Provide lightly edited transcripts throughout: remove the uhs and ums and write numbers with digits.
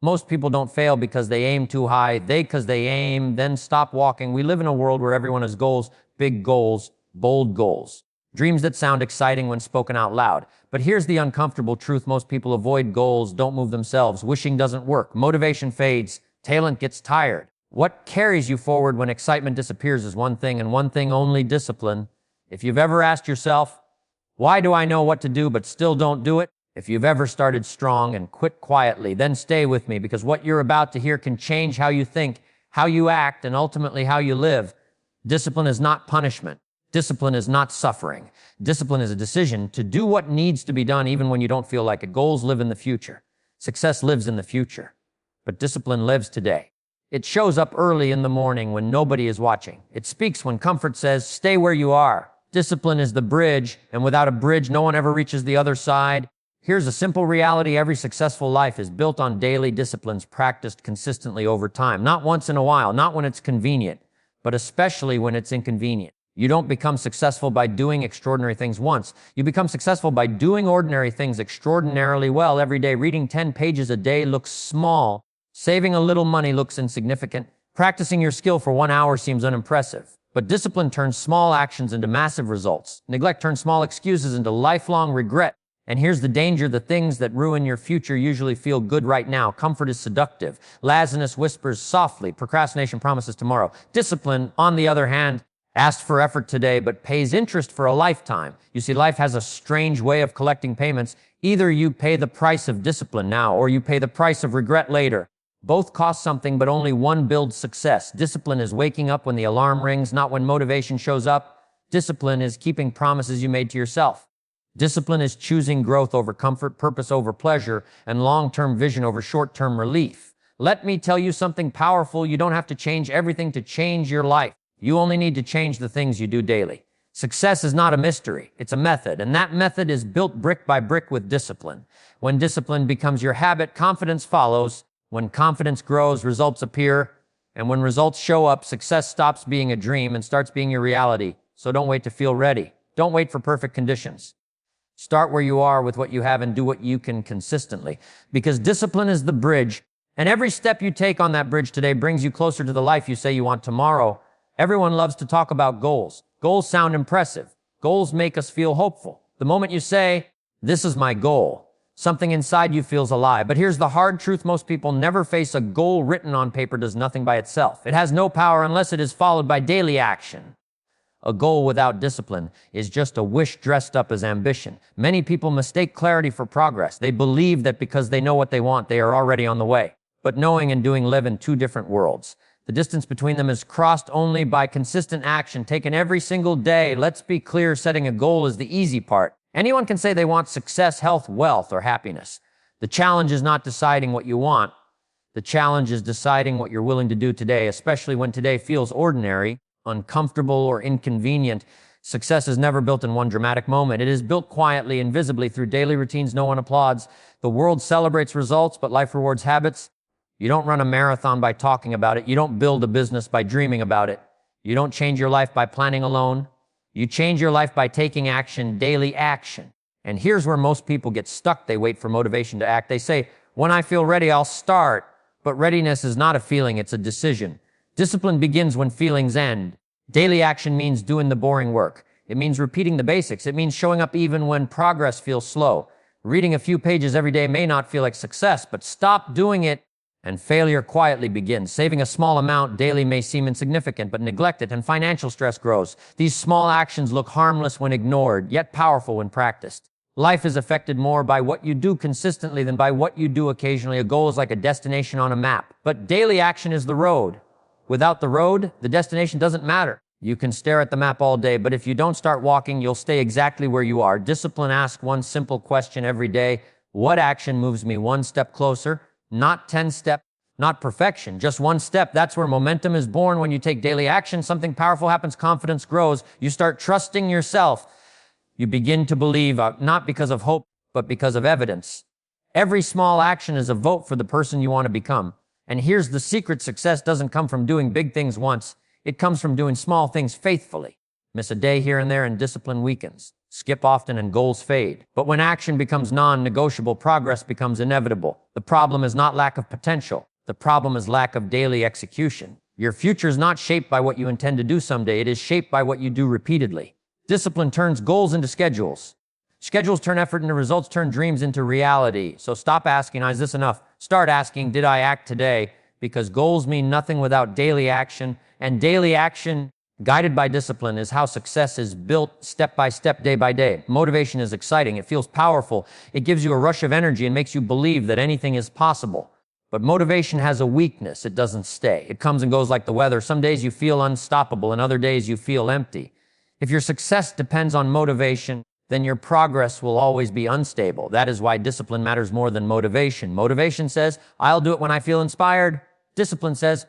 Most people don't fail because they aim too high. Because they aim, then stop walking. We live in a world where everyone has goals, big goals, bold goals. Dreams that sound exciting when spoken out loud. But here's the uncomfortable truth. Most people avoid goals, don't move themselves. Wishing doesn't work. Motivation fades. Talent gets tired. What carries you forward when excitement disappears is one thing, and one thing only: discipline. If you've ever asked yourself, why do I know what to do but still don't do it? If you've ever started strong and quit quietly, then stay with me, because what you're about to hear can change how you think, how you act, and ultimately how you live. Discipline is not punishment. Discipline is not suffering. Discipline is a decision to do what needs to be done even when you don't feel like it. Goals live in the future. Success lives in the future. But discipline lives today. It shows up early in the morning when nobody is watching. It speaks when comfort says, stay where you are. Discipline is the bridge, and without a bridge, no one ever reaches the other side. Here's a simple reality. Every successful life is built on daily disciplines practiced consistently over time. Not once in a while, not when it's convenient, but especially when it's inconvenient. You don't become successful by doing extraordinary things once. You become successful by doing ordinary things extraordinarily well every day. Reading 10 pages a day looks small. Saving a little money looks insignificant. Practicing your skill for 1 hour seems unimpressive. But discipline turns small actions into massive results. Neglect turns small excuses into lifelong regret. And here's the danger: the things that ruin your future usually feel good right now. Comfort is seductive. Laziness whispers softly. Procrastination promises tomorrow. Discipline, on the other hand, asks for effort today but pays interest for a lifetime. You see, life has a strange way of collecting payments. Either you pay the price of discipline now, or you pay the price of regret later. Both cost something, but only one builds success. Discipline is waking up when the alarm rings, not when motivation shows up. Discipline is keeping promises you made to yourself. Discipline is choosing growth over comfort, purpose over pleasure, and long-term vision over short-term relief. Let me tell you something powerful. You don't have to change everything to change your life. You only need to change the things you do daily. Success is not a mystery. It's a method, and that method is built brick by brick with discipline. When discipline becomes your habit, confidence follows. When confidence grows, results appear. And when results show up, success stops being a dream and starts being your reality. So don't wait to feel ready. Don't wait for perfect conditions. Start where you are with what you have and do what you can consistently. Because discipline is the bridge, and every step you take on that bridge today brings you closer to the life you say you want tomorrow. Everyone loves to talk about goals. Goals sound impressive. Goals make us feel hopeful. The moment you say, this is my goal, something inside you feels alive. But here's the hard truth most people never face: a goal written on paper does nothing by itself. It has no power unless it is followed by daily action. A goal without discipline is just a wish dressed up as ambition. Many people mistake clarity for progress. They believe that because they know what they want, they are already on the way. But knowing and doing live in two different worlds. The distance between them is crossed only by consistent action taken every single day. Let's be clear, setting a goal is the easy part. Anyone can say they want success, health, wealth, or happiness. The challenge is not deciding what you want. The challenge is deciding what you're willing to do today, especially when today feels ordinary, uncomfortable, or inconvenient. Success is never built in one dramatic moment. It is built quietly, invisibly, through daily routines no one applauds. The world celebrates results, but life rewards habits. You don't run a marathon by talking about it. You don't build a business by dreaming about it. You don't change your life by planning alone. You change your life by taking action, daily action. And here's where most people get stuck. They wait for motivation to act. They say, when I feel ready, I'll start. But readiness is not a feeling, it's a decision. Discipline begins when feelings end. Daily action means doing the boring work. It means repeating the basics. It means showing up even when progress feels slow. Reading a few pages every day may not feel like success, but stop doing it and failure quietly begins. Saving a small amount daily may seem insignificant, but neglect it and financial stress grows. These small actions look harmless when ignored, yet powerful when practiced. Life is affected more by what you do consistently than by what you do occasionally. A goal is like a destination on a map, but daily action is the road. Without the road, the destination doesn't matter. You can stare at the map all day, but if you don't start walking, you'll stay exactly where you are. Discipline asks one simple question every day: what action moves me one step closer? Not 10 steps, not perfection, just one step. That's where momentum is born. When you take daily action, something powerful happens. Confidence grows. You start trusting yourself. You begin to believe, not because of hope, but because of evidence. Every small action is a vote for the person you want to become. And here's the secret: success doesn't come from doing big things once. It comes from doing small things faithfully. Miss a day here and there and discipline weakens. skip often, and goals fade. But when action becomes non-negotiable, progress becomes inevitable. The problem is not lack of potential. The problem is lack of daily execution. Your future is not shaped by what you intend to do someday. It is shaped by what you do repeatedly. Discipline turns goals into schedules. Schedules turn effort into results, turn dreams into reality. So stop asking, is this enough? Start asking, did I act today? Because goals mean nothing without daily action, and daily action guided by discipline is how success is built step by step, day by day. Motivation is exciting. It feels powerful. It gives you a rush of energy and makes you believe that anything is possible. But motivation has a weakness. It doesn't stay. It comes and goes like the weather. Some days you feel unstoppable, and other days you feel empty. If your success depends on motivation, then your progress will always be unstable. That is why discipline matters more than motivation. Motivation says, I'll do it when I feel inspired. Discipline says,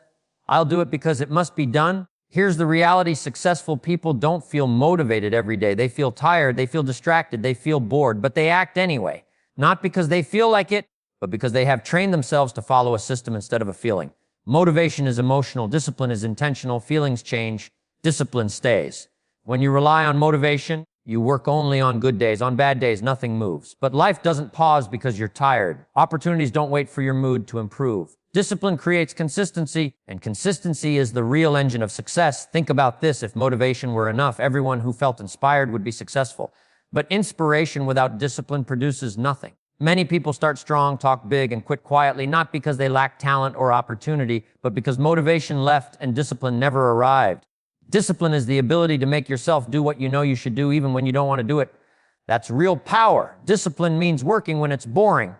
I'll do it because it must be done. Here's the reality. Successful people don't feel motivated every day. They feel tired, they feel distracted, they feel bored, but they act anyway. Not because they feel like it, but because they have trained themselves to follow a system instead of a feeling. Motivation is emotional, discipline is intentional, feelings change, discipline stays. When you rely on motivation, you work only on good days. On bad days, nothing moves. But life doesn't pause because you're tired. Opportunities don't wait for your mood to improve. Discipline creates consistency, and consistency is the real engine of success. Think about this. If motivation were enough, everyone who felt inspired would be successful. But inspiration without discipline produces nothing. Many people start strong, talk big, and quit quietly, not because they lack talent or opportunity, but because motivation left and discipline never arrived. Discipline is the ability to make yourself do what you know you should do even when you don't want to do it. That's real power. Discipline means working when it's boring,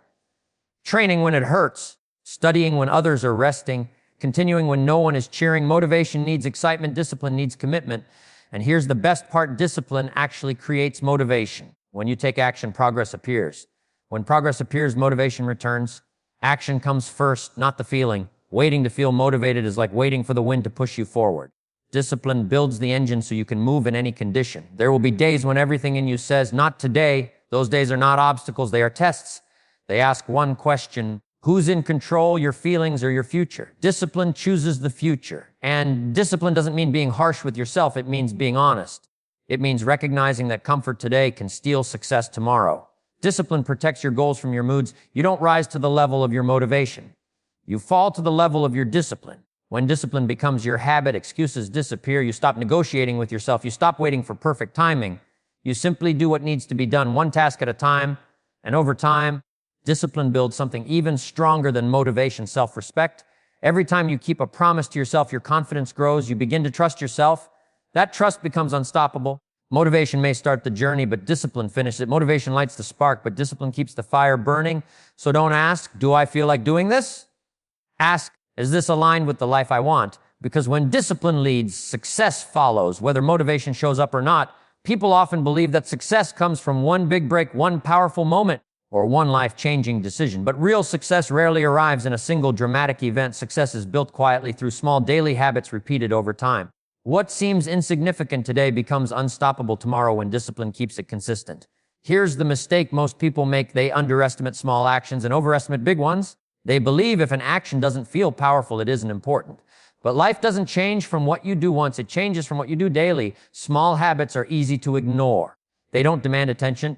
training when it hurts, studying when others are resting, continuing when no one is cheering. Motivation needs excitement, discipline needs commitment. And here's the best part, discipline actually creates motivation. When you take action, progress appears. When progress appears, motivation returns. Action comes first, not the feeling. Waiting to feel motivated is like waiting for the wind to push you forward. Discipline builds the engine so you can move in any condition. There will be days when everything in you says, not today. Those days are not obstacles, they are tests. They ask one question, who's in control, your feelings or your future? Discipline chooses the future. And discipline doesn't mean being harsh with yourself, it means being honest. It means recognizing that comfort today can steal success tomorrow. Discipline protects your goals from your moods. You don't rise to the level of your motivation. You fall to the level of your discipline. When discipline becomes your habit, excuses disappear. You stop negotiating with yourself. You stop waiting for perfect timing. You simply do what needs to be done, one task at a time. And over time, discipline builds something even stronger than motivation, self-respect. Every time you keep a promise to yourself, your confidence grows. You begin to trust yourself. That trust becomes unstoppable. Motivation may start the journey, but discipline finishes it. Motivation lights the spark, but discipline keeps the fire burning. So don't ask, do I feel like doing this? Ask, is this aligned with the life I want? Because when discipline leads, success follows. Whether motivation shows up or not, people often believe that success comes from one big break, one powerful moment, or one life-changing decision. But real success rarely arrives in a single dramatic event. Success is built quietly through small daily habits repeated over time. What seems insignificant today becomes unstoppable tomorrow when discipline keeps it consistent. Here's the mistake most people make. They underestimate small actions and overestimate big ones. They believe if an action doesn't feel powerful, it isn't important. But life doesn't change from what you do once. It changes from what you do daily. Small habits are easy to ignore. They don't demand attention.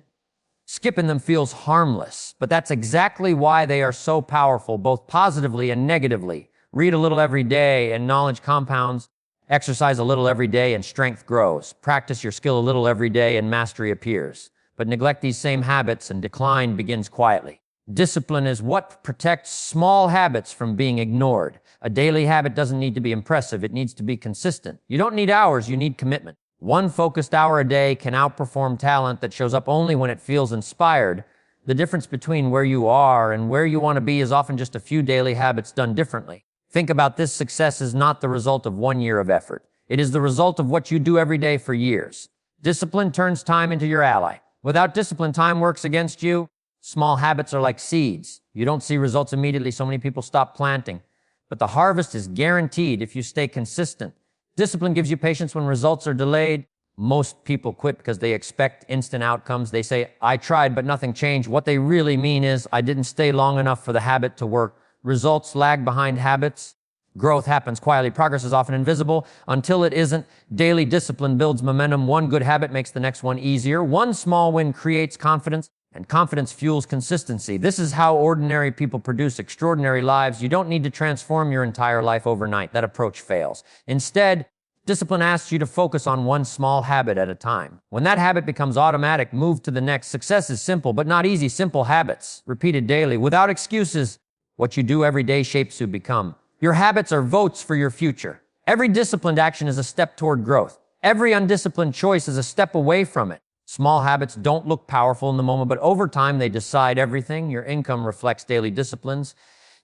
Skipping them feels harmless. But that's exactly why they are so powerful, both positively and negatively. Read a little every day and knowledge compounds. Exercise a little every day and strength grows. Practice your skill a little every day and mastery appears. But neglect these same habits and decline begins quietly. Discipline is what protects small habits from being ignored. A daily habit doesn't need to be impressive, it needs to be consistent. You don't need hours, you need commitment. One focused hour a day can outperform talent that shows up only when it feels inspired. The difference between where you are and where you want to be is often just a few daily habits done differently. Think about this, success is not the result of 1 year of effort. It is the result of what you do every day for years. Discipline turns time into your ally. Without discipline, time works against you. Small habits are like seeds. You don't see results immediately, so many people stop planting. But the harvest is guaranteed if you stay consistent. Discipline gives you patience when results are delayed. Most people quit because they expect instant outcomes. They say, I tried, but nothing changed. What they really mean is, I didn't stay long enough for the habit to work. Results lag behind habits. Growth happens quietly. Progress is often invisible until it isn't. Daily discipline builds momentum. One good habit makes the next one easier. One small win creates confidence, and confidence fuels consistency. This is how ordinary people produce extraordinary lives. You don't need to transform your entire life overnight. That approach fails. Instead, discipline asks you to focus on one small habit at a time. When that habit becomes automatic, move to the next. Success is simple, but not easy. Simple habits, repeated daily, without excuses. What you do every day shapes who you become. Your habits are votes for your future. Every disciplined action is a step toward growth. Every undisciplined choice is a step away from it. Small habits don't look powerful in the moment, but over time they decide everything. Your income reflects daily disciplines.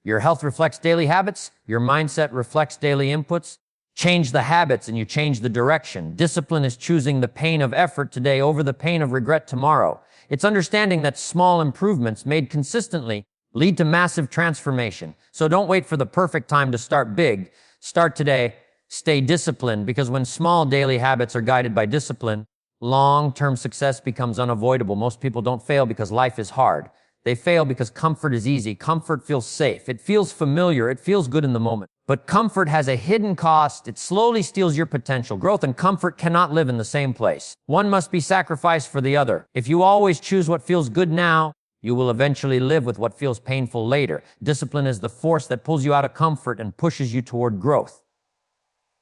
Your health reflects daily habits. Your mindset reflects daily inputs. Change the habits and you change the direction. Discipline is choosing the pain of effort today over the pain of regret tomorrow. It's understanding that small improvements made consistently lead to massive transformation. So don't wait for the perfect time to start big. Start today. Stay disciplined, because when small daily habits are guided by discipline, long-term success becomes unavoidable. Most people don't fail because life is hard. They fail because comfort is easy. Comfort feels safe. It feels familiar. It feels good in the moment. But comfort has a hidden cost. It slowly steals your potential. Growth and comfort cannot live in the same place. One must be sacrificed for the other. If you always choose what feels good now, you will eventually live with what feels painful later. Discipline is the force that pulls you out of comfort and pushes you toward growth.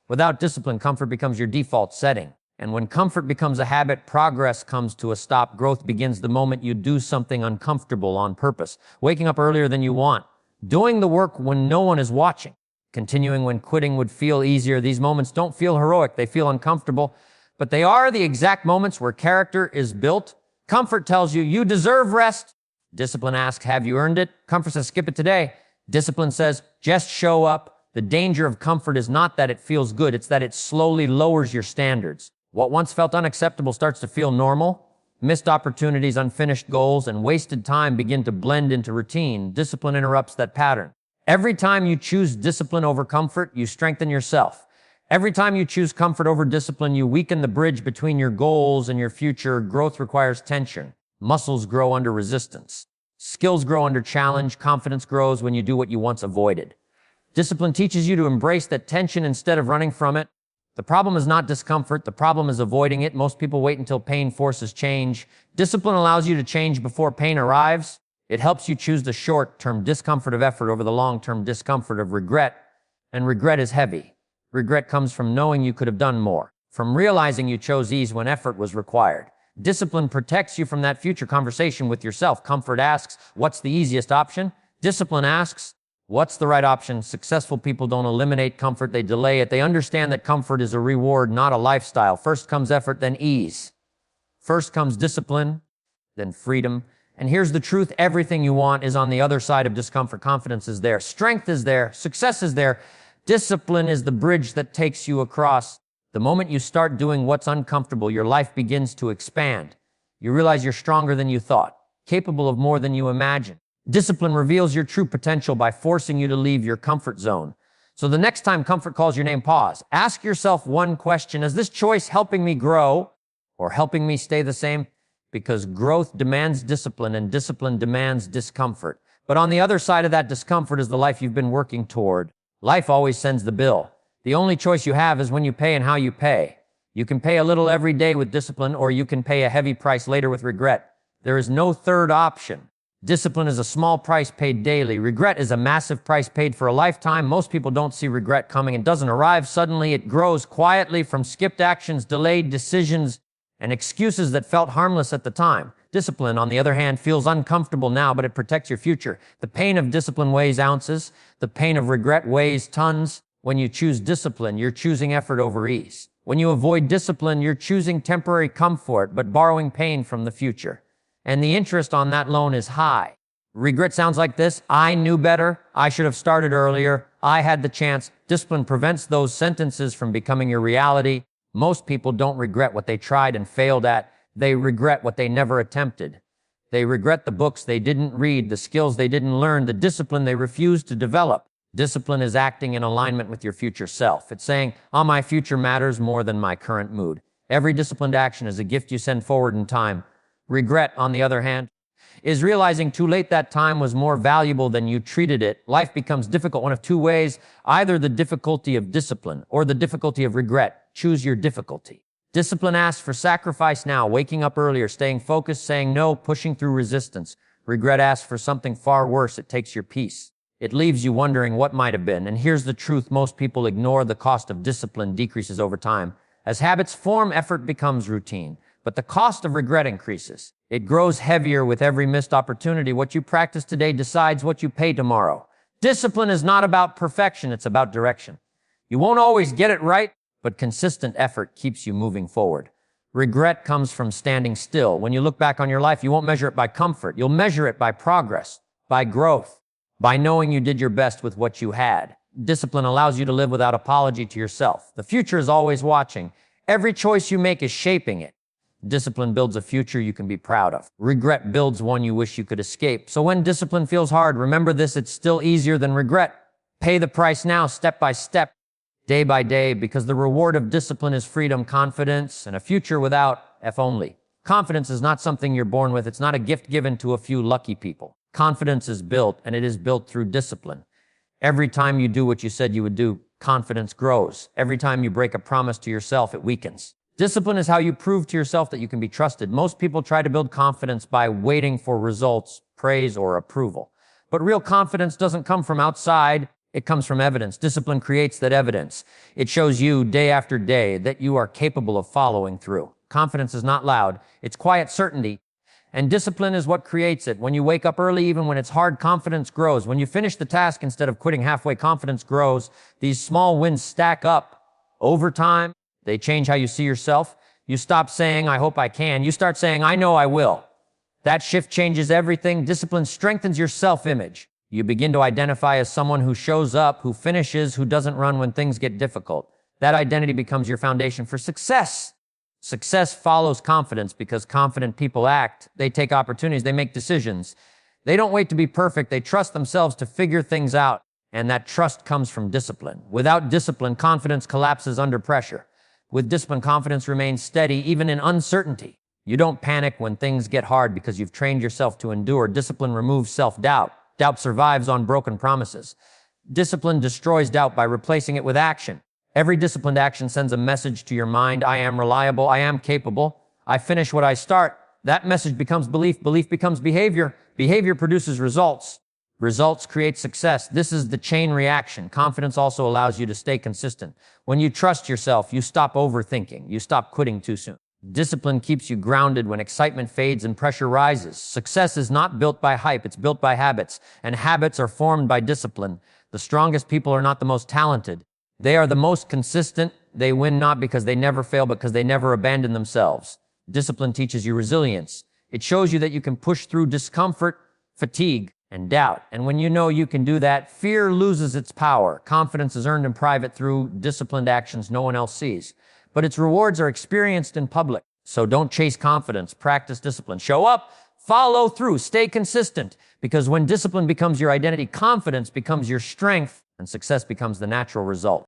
Without discipline, comfort becomes your default setting. And when comfort becomes a habit, progress comes to a stop. Growth begins the moment you do something uncomfortable on purpose. Waking up earlier than you want. Doing the work when no one is watching. Continuing when quitting would feel easier. These moments don't feel heroic. They feel uncomfortable. But they are the exact moments where character is built. Comfort tells you, you deserve rest. Discipline asks, have you earned it? Comfort says, skip it today. Discipline says, just show up. The danger of comfort is not that it feels good. It's that it slowly lowers your standards. What once felt unacceptable starts to feel normal. Missed opportunities, unfinished goals, and wasted time begin to blend into routine. Discipline interrupts that pattern. Every time you choose discipline over comfort, you strengthen yourself. Every time you choose comfort over discipline, you weaken the bridge between your goals and your future. Growth requires tension. Muscles grow under resistance. Skills grow under challenge. Confidence grows when you do what you once avoided. Discipline teaches you to embrace that tension instead of running from it. The problem is not discomfort. The problem is avoiding it. Most people wait until pain forces change. Discipline allows you to change before pain arrives. It helps you choose the short-term discomfort of effort over the long-term discomfort of regret. And regret is heavy. Regret comes from knowing you could have done more, from realizing you chose ease when effort was required. Discipline protects you from that future conversation with yourself. Comfort asks, what's the easiest option? Discipline asks, what's the right option? Successful people don't eliminate comfort, they delay it. They understand that comfort is a reward, not a lifestyle. First comes effort, then ease. First comes discipline, then freedom. And here's the truth, everything you want is on the other side of discomfort. Confidence is there, strength is there, success is there. Discipline is the bridge that takes you across. The moment you start doing what's uncomfortable, your life begins to expand. You realize you're stronger than you thought, capable of more than you imagined. Discipline reveals your true potential by forcing you to leave your comfort zone. So the next time comfort calls your name, pause. Ask yourself one question. Is this choice helping me grow or helping me stay the same? Because growth demands discipline and discipline demands discomfort. But on the other side of that discomfort is the life you've been working toward. Life always sends the bill. The only choice you have is when you pay and how you pay. You can pay a little every day with discipline, or you can pay a heavy price later with regret. There is no third option. Discipline is a small price paid daily. Regret is a massive price paid for a lifetime. Most people don't see regret coming. It doesn't arrive suddenly. It grows quietly from skipped actions, delayed decisions, and excuses that felt harmless at the time. Discipline, on the other hand, feels uncomfortable now, but it protects your future. The pain of discipline weighs ounces. The pain of regret weighs tons. When you choose discipline, you're choosing effort over ease. When you avoid discipline, you're choosing temporary comfort, but borrowing pain from the future. And the interest on that loan is high. Regret sounds like this: I knew better. I should have started earlier. I had the chance. Discipline prevents those sentences from becoming your reality. Most people don't regret what they tried and failed at. They regret what they never attempted. They regret the books they didn't read, the skills they didn't learn, the discipline they refused to develop. Discipline is acting in alignment with your future self. It's saying, my future matters more than my current mood. Every disciplined action is a gift you send forward in time. Regret, on the other hand, is realizing too late that time was more valuable than you treated it. Life becomes difficult one of two ways, either the difficulty of discipline or the difficulty of regret. Choose your difficulty. Discipline asks for sacrifice now, waking up earlier, staying focused, saying no, pushing through resistance. Regret asks for something far worse. It takes your peace. It leaves you wondering what might have been. And here's the truth. Most people ignore the cost of discipline decreases over time. As habits form, effort becomes routine. But the cost of regret increases. It grows heavier with every missed opportunity. What you practice today decides what you pay tomorrow. Discipline is not about perfection. It's about direction. You won't always get it right, but consistent effort keeps you moving forward. Regret comes from standing still. When you look back on your life, you won't measure it by comfort. You'll measure it by progress, by growth, by knowing you did your best with what you had. Discipline allows you to live without apology to yourself. The future is always watching. Every choice you make is shaping it. Discipline builds a future you can be proud of. Regret builds one you wish you could escape. So when discipline feels hard, remember this: it's still easier than regret. Pay the price now, step by step, day by day, because the reward of discipline is freedom, confidence, and a future without if only. Confidence is not something you're born with. It's not a gift given to a few lucky people. Confidence is built, and it is built through discipline. Every time you do what you said you would do, confidence grows. Every time you break a promise to yourself, it weakens. Discipline is how you prove to yourself that you can be trusted. Most people try to build confidence by waiting for results, praise, or approval. But real confidence doesn't come from outside. It comes from evidence. Discipline creates that evidence. It shows you day after day that you are capable of following through. Confidence is not loud. It's quiet certainty. And discipline is what creates it. When you wake up early, even when it's hard, confidence grows. When you finish the task instead of quitting halfway, confidence grows. These small wins stack up over time. They change how you see yourself. You stop saying, I hope I can. You start saying, I know I will. That shift changes everything. Discipline strengthens your self-image. You begin to identify as someone who shows up, who finishes, who doesn't run when things get difficult. That identity becomes your foundation for success. Success follows confidence because confident people act. They take opportunities. They make decisions. They don't wait to be perfect. They trust themselves to figure things out. And that trust comes from discipline. Without discipline, confidence collapses under pressure. With discipline, confidence remains steady, even in uncertainty. You don't panic when things get hard because you've trained yourself to endure. Discipline removes self-doubt. Doubt survives on broken promises. Discipline destroys doubt by replacing it with action. Every disciplined action sends a message to your mind: I am reliable, I am capable, I finish what I start. That message becomes belief, belief becomes behavior, behavior produces results. Results create success. This is the chain reaction. Confidence also allows you to stay consistent. When you trust yourself, you stop overthinking. You stop quitting too soon. Discipline keeps you grounded when excitement fades and pressure rises. Success is not built by hype, it's built by habits. And habits are formed by discipline. The strongest people are not the most talented. They are the most consistent. They win not because they never fail, but because they never abandon themselves. Discipline teaches you resilience. It shows you that you can push through discomfort, fatigue, and doubt. And when you know you can do that, fear loses its power. Confidence is earned in private through disciplined actions no one else sees. But its rewards are experienced in public. So don't chase confidence, practice discipline. Show up, follow through, stay consistent. Because when discipline becomes your identity, confidence becomes your strength, and success becomes the natural result.